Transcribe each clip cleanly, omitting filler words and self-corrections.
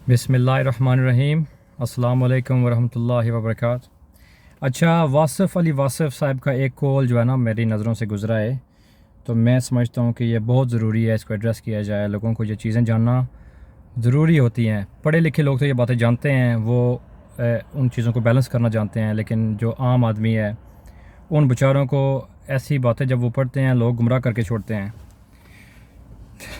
बिस्मिल्लाहिर्रहमानिर्रहीम। अस्सलाम वालेकुम वरहमतुल्लाहि वबरकातुहू। अच्छा, वासिफ़ अली वासिफ़ साहब का एक कॉल जो है ना मेरी नज़रों से गुज़रा है, तो मैं समझता हूँ कि ये बहुत ज़रूरी है, इसको एड्रेस किया जाए। लोगों को ये चीज़ें जानना ज़रूरी होती हैं। पढ़े लिखे लोग तो ये बातें जानते हैं, वो उन चीज़ों को बैलेंस करना जानते हैं, लेकिन जो आम आदमी है उन बेचारों को ऐसी बातें जब वो पढ़ते हैं लोग गुमराह करके छोड़ते हैं।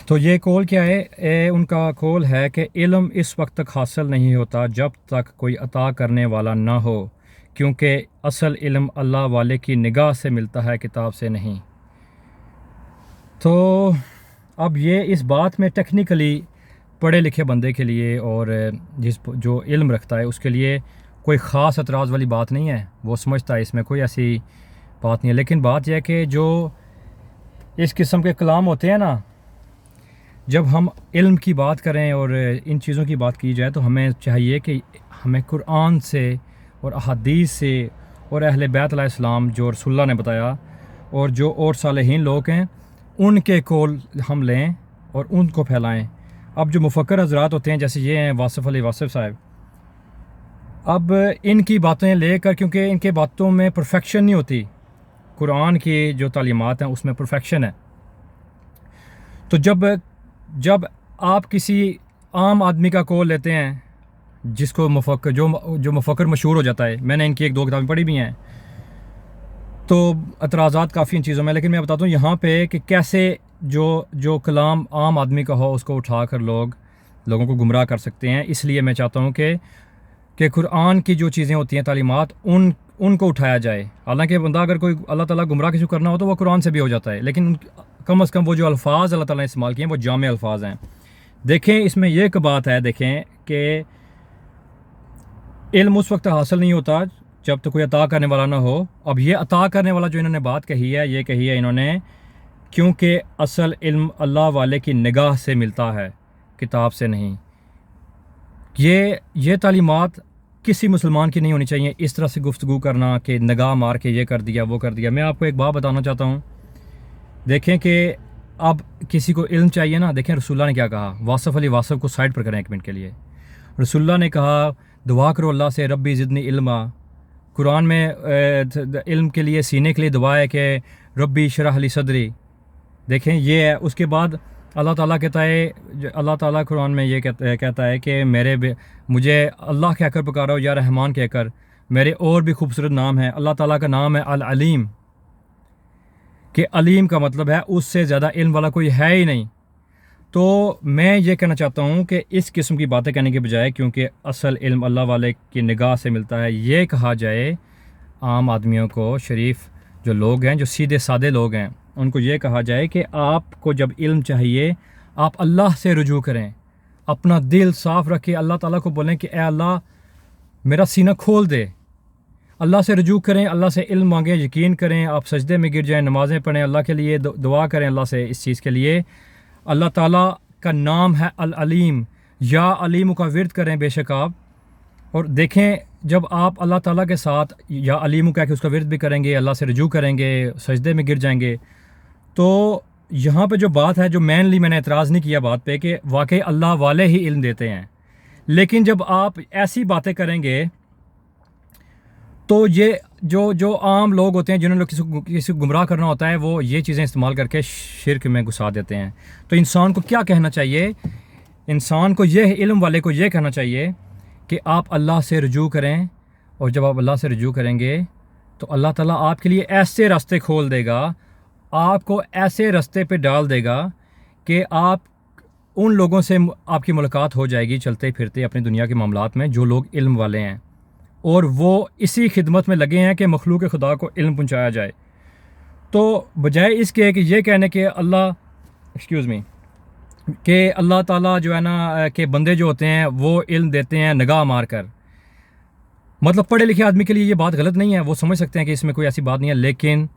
तो ये कॉल क्या है? उनका कॉल है कि इल्म इस वक्त तक हासिल नहीं होता जब तक कोई अता करने वाला ना हो, क्योंकि असल इल्म अल्लाह वाले की निगाह से मिलता है, किताब से नहीं। तो अब ये इस बात में टेक्निकली पढ़े लिखे बंदे के लिए और जो इल्म रखता है उसके लिए कोई ख़ास एतराज़ वाली बात नहीं है, वो समझता है इसमें कोई ऐसी बात नहीं है। लेकिन बात यह है कि जो इस किस्म के कलाम होते हैं ना, जब हम इल्म की बात करें और इन चीज़ों की बात की जाए तो हमें चाहिए कि हमें कुरान से और अहादीस से और अहले बैत अलैहिस्सलाम जो रसूलुल्लाह ने बताया और जो और सालेहीन लोग हैं उनके कौल हम लें और उनको फैलाएं। अब जो मुफक्कर हज़रात होते हैं जैसे ये हैं वासिफ़ अली वासिफ़ साहब, अब इनकी बातें लेकर, क्योंकि इनके बातों में परफेक्शन नहीं होती, कुरान की जो तालीमात हैं उसमें परफेक्शन है। तो जब आप किसी आम आदमी का कॉल लेते हैं जिसको मुफक्कर जो मुफक्कर मशहूर हो जाता है, मैंने इनकी एक दो किताबें पढ़ी भी हैं, तो एतराज़ात काफ़ी इन चीज़ों में, लेकिन मैं बताता हूँ यहाँ पे कि कैसे जो कलाम आम आदमी का हो उसको उठाकर लोगों को गुमराह कर सकते हैं। इसलिए मैं चाहता हूँ कि कुरान की जो चीज़ें होती हैं तालीमात उनको उठाया जाए। हालांकि बंदा अगर कोई अल्लाह ताला गुमराह किसी करना हो तो वो कुरान से भी हो जाता है, लेकिन कम अज़ कम वो जो अल्फाज अल्लाह ताला ने इस्तेमाल किए हैं वो जामे अल्फाज हैं। देखें, इसमें यह एक बात है, देखें कि इल्म उस वक्त हासिल नहीं होता जब तक कोई अता करने वाला ना हो। अब ये अता करने वाला जो इन्होंने बात कही है, ये कही है इन्होंने क्योंकि असल इल्म अल्लाह वाले की निगाह से मिलता है, किताब से नहीं। ये तालीमात किसी मुसलमान की नहीं होनी चाहिए, इस तरह से गुफ्तगू करना कि निगाह मार के ये कर दिया वो कर दिया। मैं आपको एक बात बताना चाहता हूँ, देखें कि अब किसी को इल्म चाहिए ना, देखें रसूलुल्लाह ने क्या कहा। वासिफ़ अली वासिफ़ को साइड पर करें एक मिनट के लिए। रसूलुल्लाह ने कहा दुआ करो अल्लाह से, रब्बी ज़िदनी इल्मा। कुरान में इल्म के लिए सीने के लिए दुआ है कि रब्बी शरह ली सदरी। देखें ये है। उसके बाद अल्लाह ताला कहता है, अल्लाह ताला कुरान में ये कहता है कि मुझे अल्लाह कहकर पुकारो या रहमान कहकर, मेरे और भी खूबसूरत नाम है। अल्लाह ताला का नाम है अल अलीम, कि अलीम का मतलब है उससे ज़्यादा इल्म वाला कोई है ही नहीं। तो मैं ये कहना चाहता हूँ कि इस किस्म की बातें कहने के बजाय, क्योंकि असल इल्म अल्लाह वाले की निगाह से मिलता है, ये कहा जाए आम आदमियों को, शरीफ जो लोग हैं, जो सीधे सादे लोग हैं, उनको ये कहा जाए कि आपको जब इल्म चाहिए आप अल्लाह से रुजू करें, अपना दिल साफ़ रखें, अल्लाह ताला को बोलें कि ए अल्लाह मेरा सीना खोल दे। अल्लाह से रुजू करें, अल्लाह से इल्म मांगें, यकीन करें, आप सजदे में गिर जाएं, नमाज़ें पढ़ें, अल्लाह के लिए दुआ करें अल्लाह से इस चीज़ के लिए। अल्लाह ताला का नाम है अल अलीम, या अलीम का विर्द करें बेशक आप। और देखें, जब आप अल्लाह ताला के साथ या अलीम कह के उसका विर्द भी करेंगे, अल्लाह से रुजू करेंगे, सजदे में गिर जाएंगे, तो यहाँ पे जो बात है, जो मैंने एतराज़ नहीं किया बात पे कि वाकई अल्लाह वाले ही इल्म देते हैं, लेकिन जब आप ऐसी बातें करेंगे तो ये जो आम लोग होते हैं जिन्होंने किसी को गुमराह करना होता है, वो ये चीज़ें इस्तेमाल करके शिरक में घुसा देते हैं। तो इंसान को क्या कहना चाहिए? इंसान को ये, इल्म वाले को ये कहना चाहिए कि आप अल्लाह से रुजू करें, और जब आप अल्लाह से रुजू करेंगे तो अल्लाह ताला आपके लिए ऐसे रास्ते खोल देगा, आपको ऐसे रास्ते पे डाल देगा कि आप उन लोगों से आपकी मुलाकात हो जाएगी चलते फिरते अपनी दुनिया के मामलात में, जो लोग इल्म वाले हैं और वो इसी खिदमत में लगे हैं कि मखलूक खुदा को इल्म पहुंचाया जाए। तो बजाय इसके कि ये कहने के अल्लाह ताला जो है ना के बंदे जो होते हैं वो इल्म देते हैं निगाह मार कर, मतलब पढ़े लिखे आदमी के लिए ये बात गलत नहीं है, वो समझ सकते हैं कि इसमें कोई ऐसी बात नहीं है, लेकिन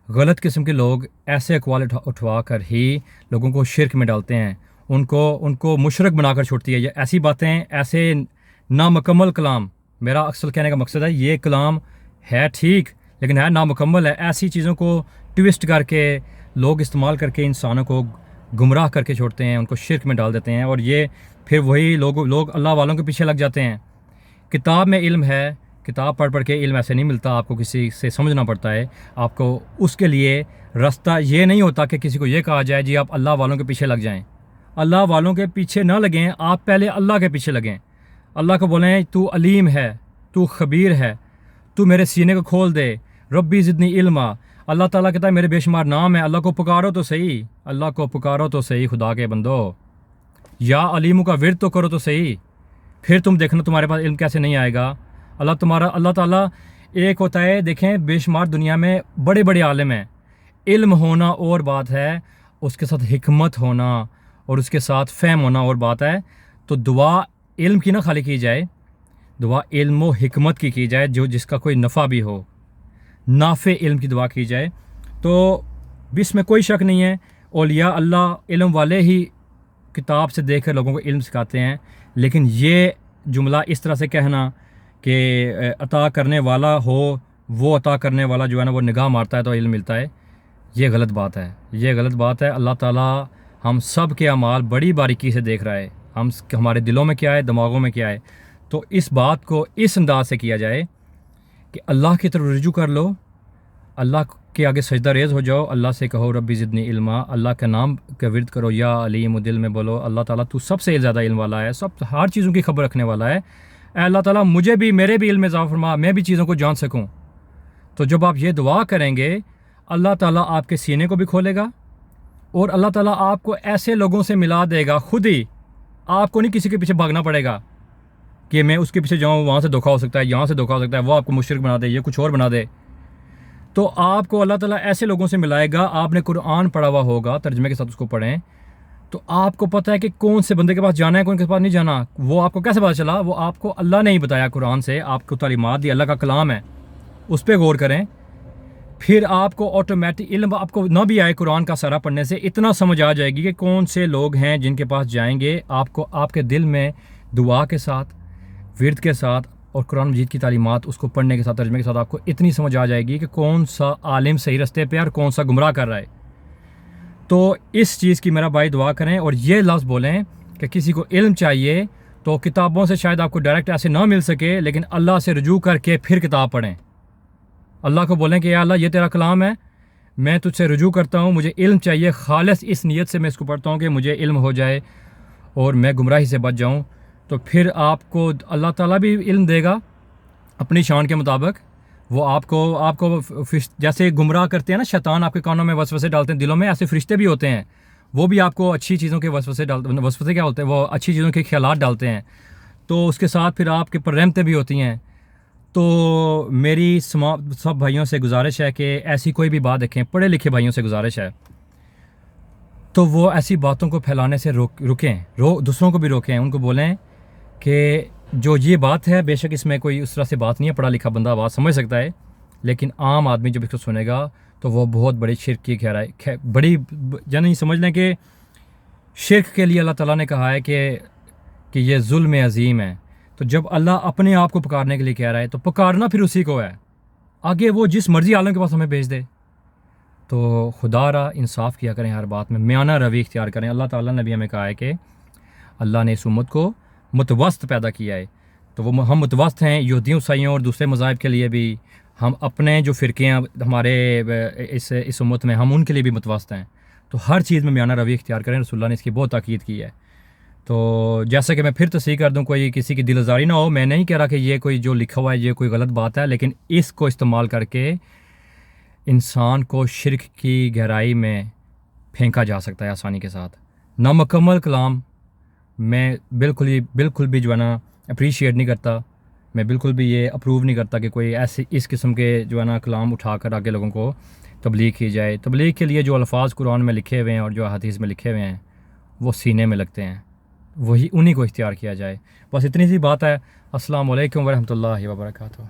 गलत किस्म के लोग ऐसे अक़वाल उठवा कर ही लोगों को शिरक में डालते हैं, उनको मुशरक बनाकर छोड़ती है। ये ऐसी बातें, ऐसे नामुकम्मल कलाम, मेरा अक्सर कहने का मकसद है ये कलाम है ठीक लेकिन है नामुकम्मल है। ऐसी चीज़ों को ट्विस्ट करके लोग इस्तेमाल करके इंसानों को गुमराह करके छोड़ते हैं, उनको शिरक में डाल देते हैं। और ये پھر وہی لوگ اللہ والوں کے پیچھے لگ جاتے ہیں۔ کتاب میں علم ہے، کتاب پڑھ کے علم ایسے نہیں ملتا، آپ کو کسی سے سمجھنا پڑتا ہے۔ آپ کو اس کے لیے راستہ یہ نہیں ہوتا کہ کسی کو یہ کہا جائے جی آپ اللہ والوں کے پیچھے لگ جائیں۔ اللہ والوں کے پیچھے نہ لگیں، آپ پہلے اللہ کے پیچھے لگیں۔ اللہ کو بولیں تو علیم ہے، تو خبیر ہے، تو میرے سینے کو کھول دے، ربی زدنی علما۔ اللہ تعالیٰ کہتا ہے میرے بے شمار نام ہے، اللہ کو پکارو تو صحیح، اللہ کو پکارو تو صحیح خدا کے بندو، یا علیموں کا ورد تو کرو تو صحیح، پھر تم دیکھنا تمہارے پاس علم کیسے نہیں آئے گا۔ اللہ تعالیٰ ایک ہوتا ہے، دیکھیں بے شمار دنیا میں بڑے بڑے عالم ہیں، علم ہونا اور بات ہے، اس کے ساتھ حکمت ہونا اور اس کے ساتھ فہم ہونا اور بات ہے۔ تو دعا علم کی نہ خالی کی جائے، دعا علم و حکمت کی جائے، جس کا کوئی نفع بھی ہو، نافع علم کی دعا کی جائے۔ تو اس میں کوئی شک نہیں ہے، اولیاء اللہ علم والے ہی کتاب سے دیکھ کر لوگوں کو علم سکھاتے ہیں، لیکن یہ جملہ اس طرح سے کہنا کہ عطا کرنے والا ہو، وہ عطا کرنے والا جو ہے نا وہ نگاہ مارتا ہے تو علم ملتا ہے، یہ غلط بات ہے، یہ غلط بات ہے۔ اللہ تعالیٰ ہم سب کے اعمال بڑی باریکی سے دیکھ رہا ہے، ہمارے دلوں میں کیا ہے، دماغوں میں کیا ہے۔ تو اس بات کو اس انداز سے کیا جائے کہ اللہ کی طرف رجوع کر لو، اللہ کے آگے سجدہ ریز ہو جاؤ، اللہ سے کہو ربی زدنی علما، اللہ کا نام کا ورد کرو، یا علیم، دل میں بولو اللہ تعالیٰ تو سب سے زیادہ علم والا ہے، ہر چیزوں کی خبر رکھنے والا ہے، اے اللہ تعالیٰ میرے بھی علم میں اضافہ فرما، میں بھی چیزوں کو جان سکوں۔ تو جب آپ یہ دعا کریں گے، اللہ تعالیٰ آپ کے سینے کو بھی کھولے گا، اور اللہ تعالیٰ آپ کو ایسے لوگوں سے ملا دے گا، خود ہی، آپ کو نہیں کسی کے پیچھے بھاگنا پڑے گا کہ میں اس کے پیچھے جاؤں، وہاں سے دھوکا ہو سکتا ہے، یہاں سے دھوکا ہو سکتا ہے، وہ آپ کو مشرک بنا دے، یہ کچھ اور بنا دے۔ تو آپ کو اللہ تعالیٰ ایسے لوگوں سے ملائے گا، آپ نے قرآن پڑھا ہوا ہوگا، ترجمے کے ساتھ اس کو پڑھیں، تو آپ کو پتہ ہے کہ کون سے بندے کے پاس جانا ہے، کون کے پاس نہیں جانا۔ وہ آپ کو کیسے پتہ چلا؟ وہ آپ کو اللہ نے ہی بتایا، قرآن سے آپ کو تعلیمات دی، اللہ کا کلام ہے، اس پہ غور کریں، پھر آپ کو آٹومیٹک علم آپ کو نہ بھی آئے قرآن کا سارا پڑھنے سے، اتنا سمجھ آ جائے گی کہ کون سے لوگ ہیں جن کے پاس جائیں گے، آپ کو آپ کے دل میں دعا کے ساتھ، ورد کے ساتھ اور قرآن مجید کی تعلیمات اس کو پڑھنے کے ساتھ، ترجمے کے ساتھ آپ کو اتنی سمجھ آ جائے گی کہ کون سا عالم صحیح رستے پہ اور کون سا گمراہ کر رہا ہے۔ تو اس چیز کی میرا بھائی دعا کریں، اور یہ لفظ بولیں کہ کسی کو علم چاہیے تو کتابوں سے شاید آپ کو ڈائریکٹ ایسے نہ مل سکے، لیکن اللہ سے رجوع کر کے پھر کتاب پڑھیں۔ اللہ کو بولیں کہ یا اللہ یہ تیرا کلام ہے، میں تجھ سے رجوع کرتا ہوں، مجھے علم چاہیے، خالص اس نیت سے میں اس کو پڑھتا ہوں کہ مجھے علم ہو جائے اور میں گمراہی سے بچ جاؤں۔ تو پھر آپ کو اللہ تعالیٰ بھی علم دے گا اپنی شان کے مطابق، وہ آپ کو جیسے گمراہ کرتے ہیں نا شیطان، آپ کے کانوں میں وسوسے ڈالتے ہیں، دلوں میں، ایسے فرشتے بھی ہوتے ہیں، وہ بھی آپ کو اچھی چیزوں کے وسوسے کیا ہوتے ہیں، وہ اچھی چیزوں کے خیالات ڈالتے ہیں، تو اس کے ساتھ پھر آپ کے پر رحمتیں بھی ہوتی ہیں۔ تو میری سب بھائیوں سے گزارش ہے کہ ایسی کوئی بھی بات دیکھیں، پڑھے لکھے بھائیوں سے گزارش ہے تو وہ ایسی باتوں کو پھیلانے سے رکیں، دوسروں کو بھی روکیں، ان کو بولیں کہ جو یہ بات ہے، بے شک اس میں کوئی اس طرح سے بات نہیں ہے، پڑھا لکھا بندہ بات سمجھ سکتا ہے، لیکن عام آدمی جب اس کو سنے گا تو وہ بہت بڑی شرک کی بڑی یعنی سمجھ لیں کہ شرک کے لیے اللہ تعالیٰ نے کہا ہے کہ یہ ظلم عظیم ہے۔ تو جب اللہ اپنے آپ کو پکارنے کے لیے کہہ رہا ہے تو پکارنا پھر اسی کو ہے، آگے وہ جس مرضی عالم کے پاس ہمیں بھیج دے۔ تو خدا را انصاف کیا کریں، ہر بات میں میانہ روی اختیار کریں۔ اللہ تعالیٰ نے بھی ہمیں کہا ہے کہ اللہ نے اس امت کو متوسط پیدا کیا ہے، تو وہ ہم متوسط ہیں، یہودیوں عیسائیوں اور دوسرے مذاہب کے لیے بھی، ہم اپنے جو فرقے ہیں ہمارے اس امت میں، ہم ان کے لیے بھی متوسط ہیں۔ تو ہر چیز میں میانہ روی اختیار کریں، رسول اللہ نے اس کی بہت تاکید کی ہے۔ تو جیسا کہ میں پھر تصحیح کر دوں، کوئی کسی کی دل آزاری نہ ہو، میں نہیں کہہ رہا کہ یہ کوئی جو لکھا ہوا ہے یہ کوئی غلط بات ہے، لیکن اس کو استعمال کر کے انسان کو شرک کی گہرائی میں پھینکا جا سکتا ہے آسانی کے ساتھ۔ نامکمل کلام میں بالکل بھی جو ہے نا اپریشیٹ نہیں کرتا، میں بالکل بھی یہ اپروو نہیں کرتا کہ کوئی ایسے اس قسم کے جو ہے نا کلام اٹھا کر آگے لوگوں کو تبلیغ کی جائے۔ تبلیغ کے لیے جو الفاظ قرآن میں لکھے ہوئے ہیں اور جو حدیث میں لکھے ہوئے ہیں وہ سینے میں لگتے ہیں، انہی کو اختیار کیا جائے۔ بس اتنی سی بات ہے۔ السلام علیکم ورحمۃ اللہ وبرکاتہ۔